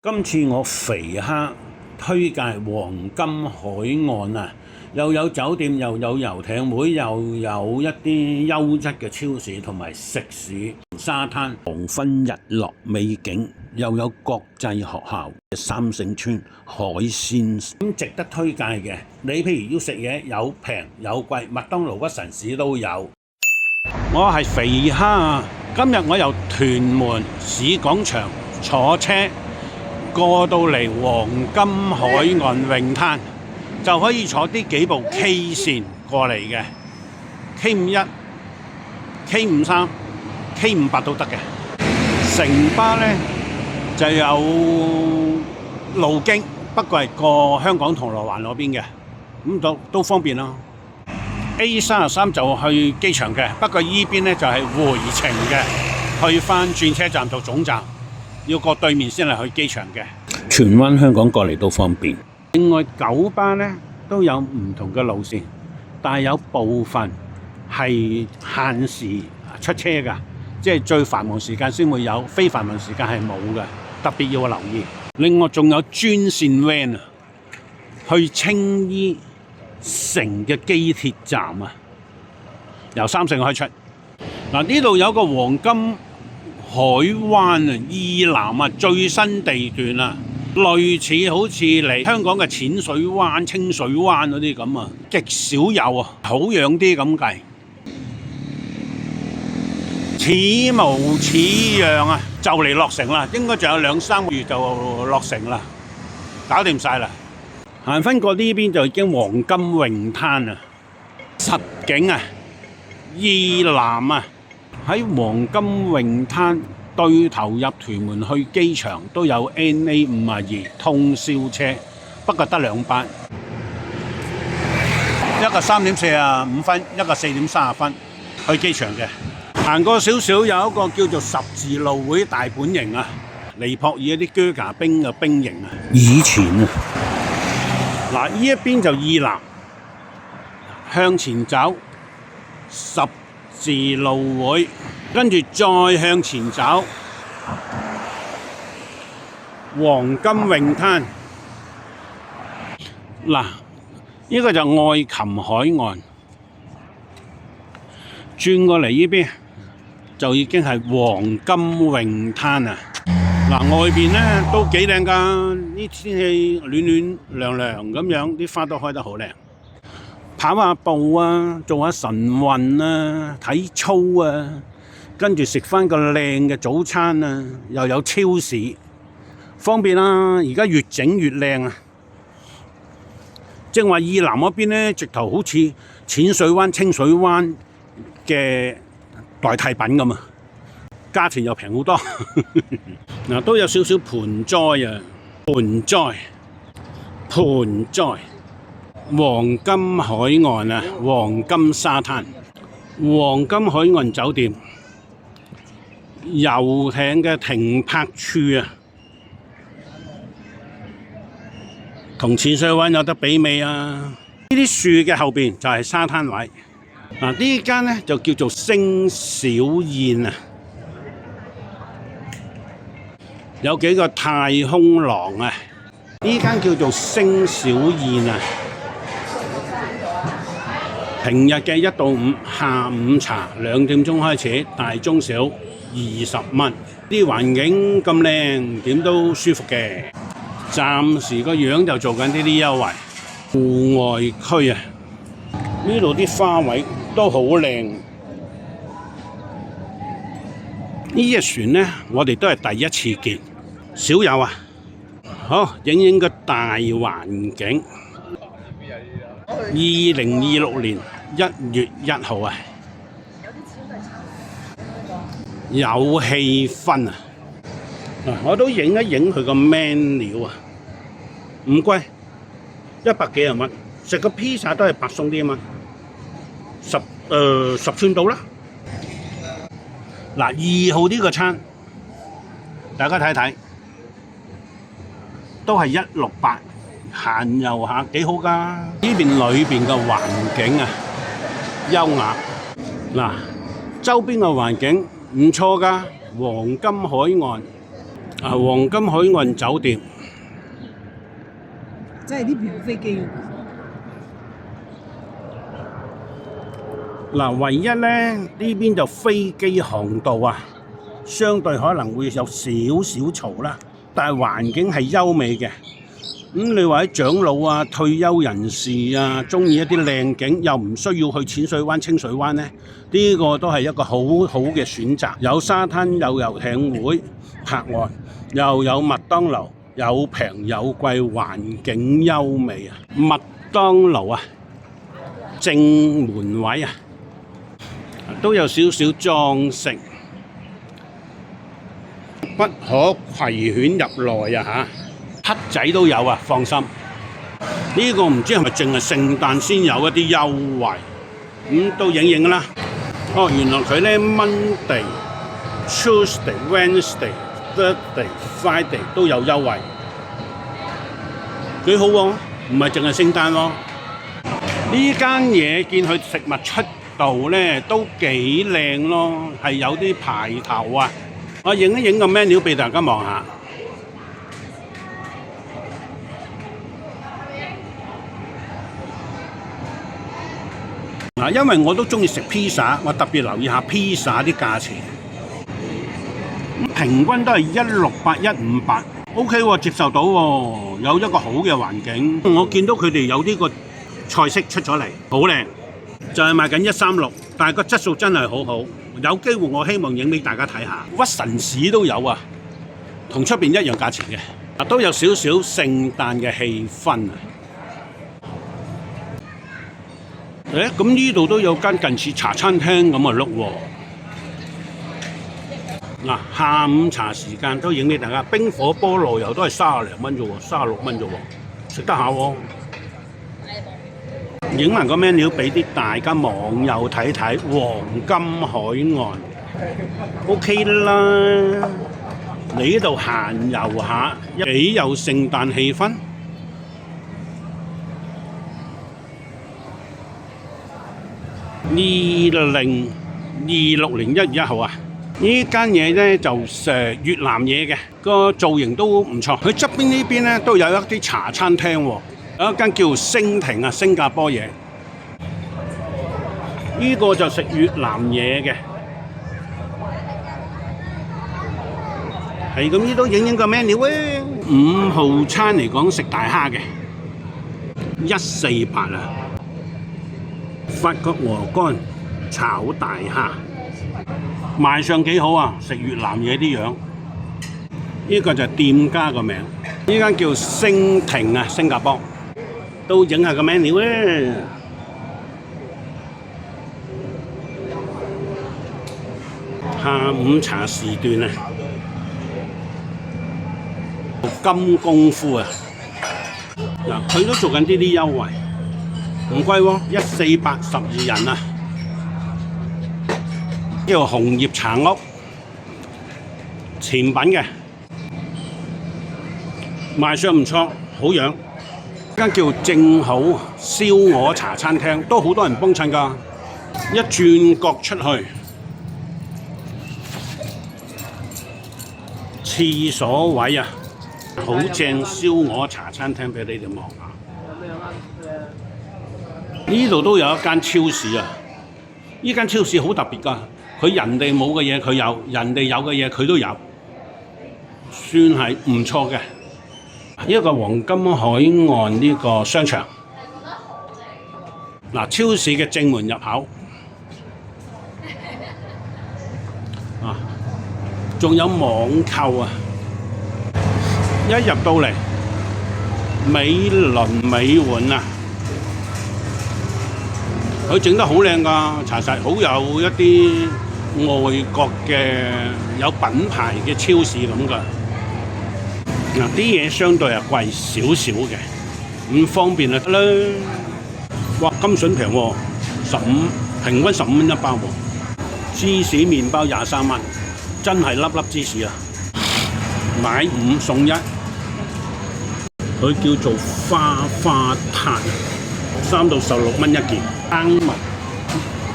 今次我肥蝦推介黃金海岸啊，又有酒店，又有遊艇會，又有一啲優質嘅超市同埋食肆、沙灘、黃昏日落美景，又有國際學校、三聖村海鮮，咁值得推介嘅。你譬如要食嘢，有平有貴，麥當勞、屈臣氏都有。我係肥蝦啊！今日我由屯門市廣場坐車過到嚟黃金海岸泳灘，就可以坐啲幾部 K 線過嚟嘅 ，K51、K53、K58都得嘅。城巴呢就有路經，不過係過香港銅鑼灣嗰邊嘅，咁都方便咯。A33就去機場嘅，不過依邊呢就係回程嘅，去返轉車站做總站，要過對面先係去機場嘅。荃灣香港過嚟都方便。另外九巴呢都有唔同嘅路線，但係有部分係限時出車㗎，即係最繁忙時間先會有，非繁忙時間係冇嘅，特別要留意。另外仲有專線 van 啊，去青衣城嘅機鐵站啊，由三聖開出。嗱，呢度有個黃金海灣啊，以南啊最新地段啊，類似好似嚟香港嘅淺水灣、清水灣嗰啲咁啊，極少有啊，好養啲咁計。似模似樣啊，就嚟落成啦，應該仲有2-3個月就落成啦，搞掂晒啦。行返過呢邊就已經黃金泳灘啊，實景啊，以南啊，喺黃金泳灘對頭入屯門去機場都有 NA52通宵車，不過得2班，一個3:45分，一個4:30分去機場嘅。行過少少有一個叫做十字路會大本營啊，尼泊爾一啲啹喀兵嘅兵營啊，以前啊。嗱，呢一邊就以南，向前走十字路會，跟住再向前走黃金泳灘。嗱，呢個就愛琴海岸，轉過嚟呢邊就已經係黃金泳灘啊！嗱，外邊咧都幾靚㗎，啲天氣暖涼涼咁樣，啲花都開得好靚。跑下步啊，做下晨運啊，體操啊，跟住食翻個靚嘅早餐啊，又有超市，方便啦。而家越整越靚啊！正話以南嗰邊咧，直頭好似淺水灣、清水灣嘅代替品咁啊！價錢又平好多，嗱都有少少盆栽啊，盆栽，黃金海岸啊，黃金沙灘，黃金海岸酒店，遊艇嘅停泊處啊，同淺水灣有得比美啊！呢啲樹嘅後邊就係沙灘位，嗱呢間呢就叫做星小燕啊。有幾個太空廊啊！呢間叫做星小燕啊。平日嘅1到5下午茶2點鐘開始，大中小20蚊。啲環境咁靚，點都舒服嘅。暫時個樣就做緊呢啲優惠。戶外區啊，呢度啲花位都好靚。呢隻船呢，我哋都係第一次見。少有啊！好，影個大環境。2026年1月1號啊，有氣氛啊！我都影一影佢個 menu 啊，唔貴，100幾廿蚊。食個披薩都係百鬆啲啊嘛，10寸到啦。嗱，2號呢個餐，大家睇睇。都係168，閒遊下幾好㗎。呢邊裏邊嘅環境啊，優雅。嗱，周邊嘅環境唔錯㗎，黃金海岸黃金海岸酒店，真係啲平飛機嘅。嗱，唯一咧呢邊就飛機航道啊，相對可能會有少少嘈啦，但係環境係優美嘅。你話啲長老啊、退休人士啊，中意一啲靚景，又唔需要去淺水灣、清水灣咧，呢個都係一個好好嘅選擇。有沙灘，有遊艇會泊岸，又有麥當勞，有平有貴，環境優美啊！麥當勞啊，正門位啊，都有少少裝飾，不可攜犬入內啊！嚇，黑仔都有啊，放心。呢個唔知係咪淨係聖誕先有一啲優惠，都影影啦。哦，原來佢咧 Monday、Tuesday、Wednesday、Thursday、Friday 都有優惠，幾好喎！唔係淨係聖誕喎。呢間嘢見佢食物出道咧都幾靚咯，係有啲排頭啊！我影一影個 menu 俾大家望下。嗱，因為我都中意食披薩，我特別留意下披薩啲價錢，平均都係168、158，OK 喎，接受到喎，有一個好嘅環境。我見到佢哋有呢個菜式出咗嚟，好靚，就係賣緊136，但係個質素真係好好。有機會我希望影俾大家睇下，屈臣氏都有啊，同出邊一樣價錢嘅，都有少少聖誕嘅氣氛啊！咁呢度都有間近似茶餐廳咁啊碌喎。嗱，下午茶時間都影俾大家，冰火菠蘿油都係30零蚊啫喎，36蚊啫喎，食得下喎。影埋個 menu 俾啲大家網友睇睇，黃金海岸 OK 啦。你呢度閒遊下，幾有聖誕氣氛。2026年1月1號啊！呢間嘢咧就越南嘢嘅，個造型都唔錯。佢側邊呢邊咧都有一啲茶餐廳喎，有一間叫星庭啊，新加坡嘢。呢個就食越南嘢嘅，係咁呢度影影個 menu 咧。5號餐嚟講食大蝦嘅，148啊！法國鵝肝炒大蝦，賣相幾好啊！食越南嘢啲樣，呢個就係店家個名，呢間叫星庭啊，新加坡，都影下個 menu 咧。下午茶時段啊，金功夫啊，嗱佢都做緊呢啲優惠。唔貴喎，14812人啊！呢個紅葉茶屋，甜品嘅，賣相唔錯，好樣。間叫正好燒鵝茶餐廳，都好多人幫襯㗎。一轉角出去，廁所位啊，好正燒鵝茶餐廳俾你哋望下。呢度都有一間超市啊！呢間超市好特別㗎，佢人哋冇嘅嘢佢有，人哋有嘅嘢佢都有，算係唔錯嘅。呢個黃金海岸呢個商場，嗱，超市嘅正門入口啊，仲有網購啊！一入到嚟，美輪美奐啊！佢整得好靚㗎，查實好有一啲外國嘅有品牌嘅超市咁㗎。嗱，啲嘢相對係貴少少嘅，咁方便就得啦。哇，金筍平喎，15平均15蚊一包喎。芝士麵包23蚊，真係粒粒芝士啊！買5送1，佢叫做花花撻，3到16蚊一件。生物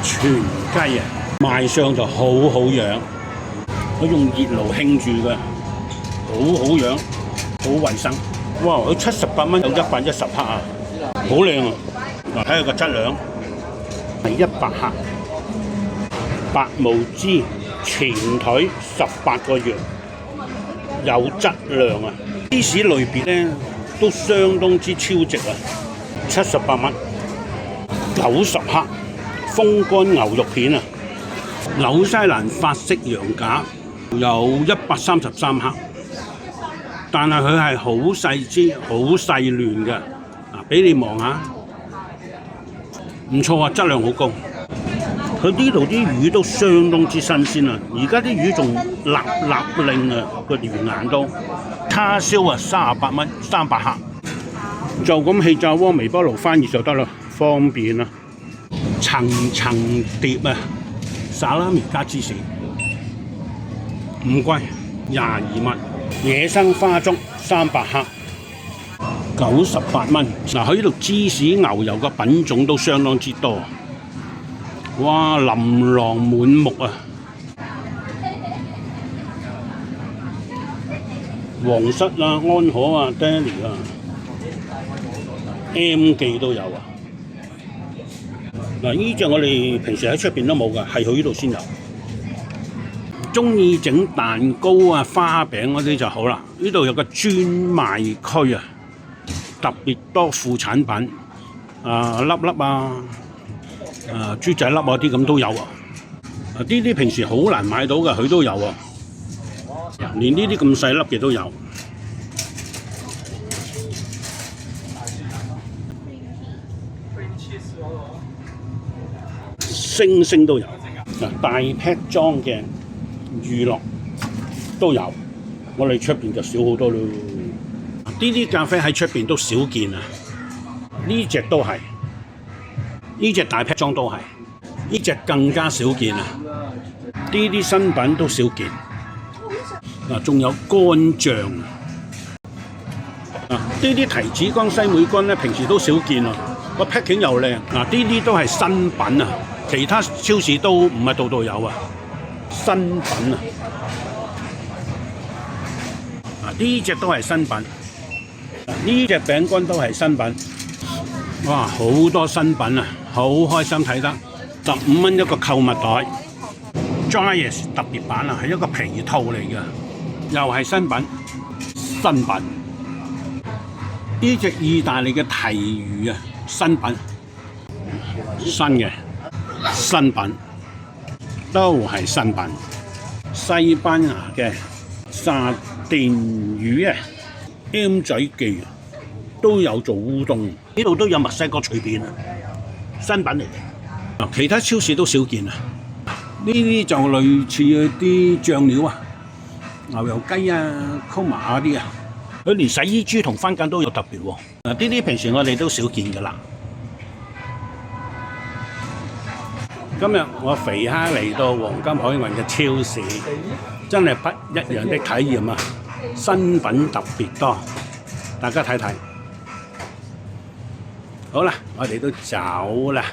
全雞啊，賣相就好好樣，佢用熱爐興住嘅，好好養，好衞生。哇！佢78蚊有110克啊，好靚啊！嗱，睇下個質量係100克，白毛豬前腿18個月，有質量啊！芝士類別咧都相當之超值啊！78蚊，90克風乾牛肉片啊！紐西蘭法式羊架有133克。但係佢係好細支、好細嫩嘅，俾你望下，唔錯啊，質量好高。佢呢度啲魚都相當之新鮮啊！而家啲魚仲立立令啊，個魚眼都。叉燒啊，38蚊，300克，就咁氣炸鍋、微波爐翻熱就得啦，方便啊！層層碟啊，沙拉米加芝士，唔貴，22蚊。野生花竹300克，98蚊。嗱，喺呢度芝士牛油嘅品種都相當之多，哇，琳琅滿目啊！皇室啊、安可啊、Deli 啊、M 記都有啊。嗱，呢隻我哋平時喺出邊都冇㗎，係去呢度先有。中意整蛋糕啊、花餅嗰啲就好啦。呢度有個專賣區啊，特別多副產品，粒粒啊、豬仔粒啊啲咁都有啊。呢啲平時好難買到嘅，佢都有啊。連呢啲咁細粒嘅都有。星星都有。大 pack 裝嘅娛樂都有，我哋出邊就少好多咯。呢啲咖啡喺出邊都少見啊，呢隻都係，呢隻大 pack 裝都係，呢隻更加少見啊。呢啲新品都少見。嗱，仲有乾醬啊！呢啲提子乾、西梅乾咧，平時都少見啊。個 packing 又靚。嗱，呢啲都係新品啊，其他超市都唔係度度有啊。新品啊！呢隻都係新品，呢隻餅乾都係新品。哇，好多新品啊！好開心睇得，15蚊一個購物袋 ，Dryers 特別版啊，係一個皮套嚟嘅，又係新品。新品呢隻意大利嘅提魚啊，新品，新嘅新品。都係新品，西班牙嘅沙甸魚啊 ，M 仔記都有做烏冬，呢度都有墨西哥脆片啊，新品嚟嘅。其他超市都少見啊，呢啲就類似啲醬料啊，牛油雞啊、Coma 嗰啲啊，佢連洗衣珠同番梘都有特別喎。呢啲平時我哋都少見㗎啦。今日我肥蝦嚟到黃金海岸嘅超市，真係不一樣的體驗啊！新品特別多，大家睇睇。好啦，我哋都走啦。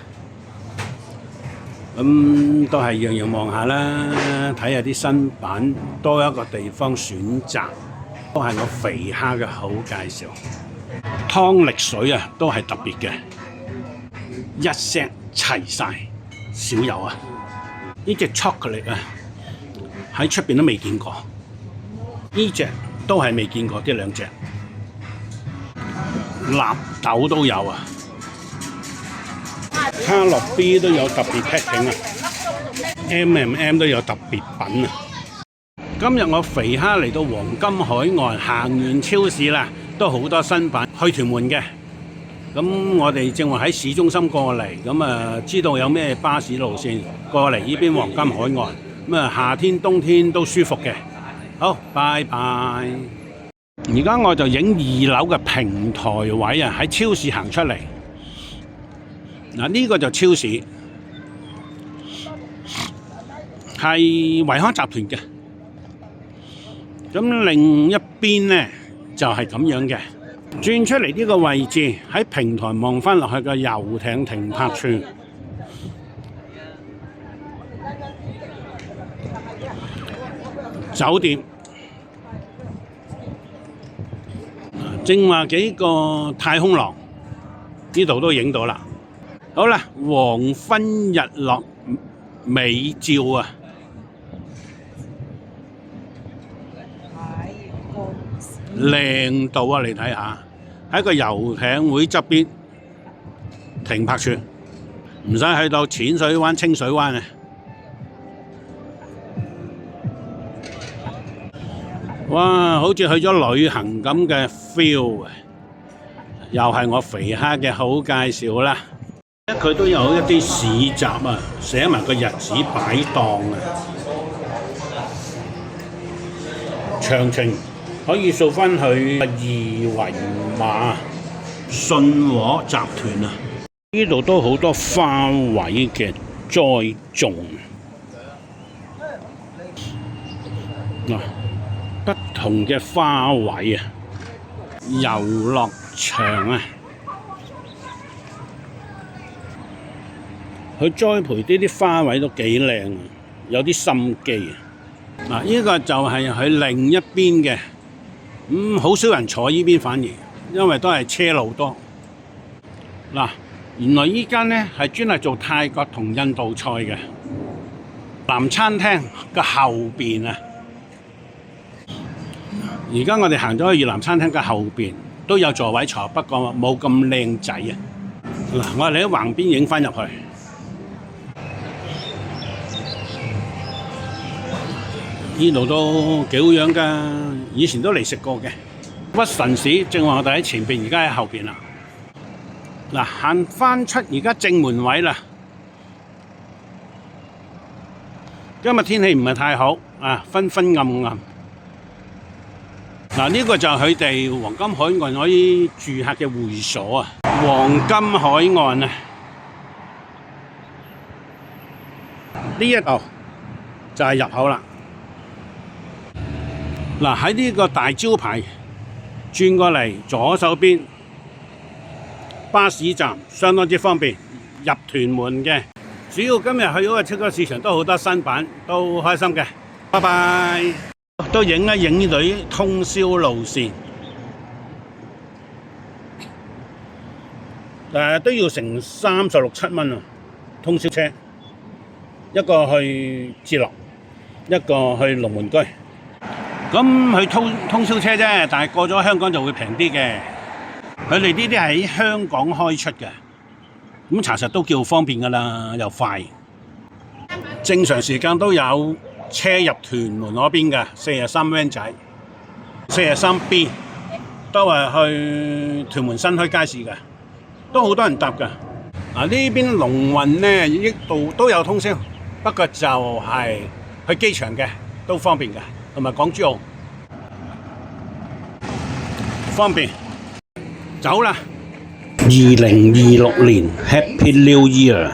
咁都係樣樣望下啦，睇下啲新品，多一個地方選擇，都係我肥蝦嘅好介紹。湯力水啊，都係特別嘅，一 set 齊晒。少有啊！呢隻 chocolate 啊，喺出邊都未見過。呢隻都係未見過，呢兩隻納豆都有啊。卡樂 B 都有特別 packing 啊 ，M&M 都有特別品啊。今日我肥蝦嚟到黃金海岸，行完超市啦，都好多新品去屯門嘅。咁我哋正話喺市中心過嚟，咁知道有咩巴士路線過嚟呢邊黃金海岸，咁夏天冬天都舒服嘅。好，拜拜。而家我就影2樓嘅平台位啊，喺超市行出嚟。嗱，呢個就超市，係維康集團嘅。咁另一邊呢，就係咁樣嘅。轉出嚟呢個位置，喺平台望返落去個遊艇停泊處，酒店正話幾個太空廊呢度都影到啦。好啦，黃昏日落美照啊！靚到啊！你睇下，喺個遊艇會側邊停泊處，唔使去到淺水灣、清水灣啊！哇，好似去咗旅行咁嘅 feel 啊！又係我肥蝦嘅好介紹啦。佢都有一啲市集啊，寫埋個日子擺檔啊，詳情可以掃翻去二維碼信和集團啊！呢度都好多花卉嘅栽種嗱，不同嘅花卉啊，遊樂場啊，佢栽培呢啲花卉都幾靚啊，有啲心機啊！嗱，呢個就係佢另一邊嘅。好少人坐呢邊，反而因為都係車路多。嗱，原來呢間呢係專係做泰國同印度菜嘅南餐廳嘅後邊啊。而家我哋行咗去越南餐廳嘅後邊，都有座位坐，不過冇咁靚仔啊。嗱，我哋喺橫邊影翻入去。呢度都幾好樣㗎，以前都嚟食過嘅。屈臣氏正話我哋喺前邊，而家喺後邊啦。嗱，行翻出而家正門位啦。今日天氣唔係太好啊，昏昏暗暗。嗱，呢個就係佢哋黃金海岸可以住客嘅會所啊。黃金海岸啊，呢一度就係入口啦。嗱，喺呢個大招牌轉過嚟左手邊巴士站，相當之方便入屯門嘅。主要今日去嗰個超級市場都好多新版，都開心嘅。拜拜，都影一影呢度啲通宵路線，都要成36、7蚊啊！通宵車，一個去置樂，一個去龍門居。咁佢通宵車啫，但係過咗香港就會平啲嘅。佢哋呢啲係喺香港開出嘅，咁查實都叫方便㗎啦，又快。正常時間都有車入屯門嗰邊嘅43 van 仔，43B 都係去屯門新墟街市嘅，都好多人搭㗎。呢邊龍運呢，呢度都有通宵，不過就係去機場嘅都方便嘅。同埋港珠澳方便，走啦！2026年 Happy New Year！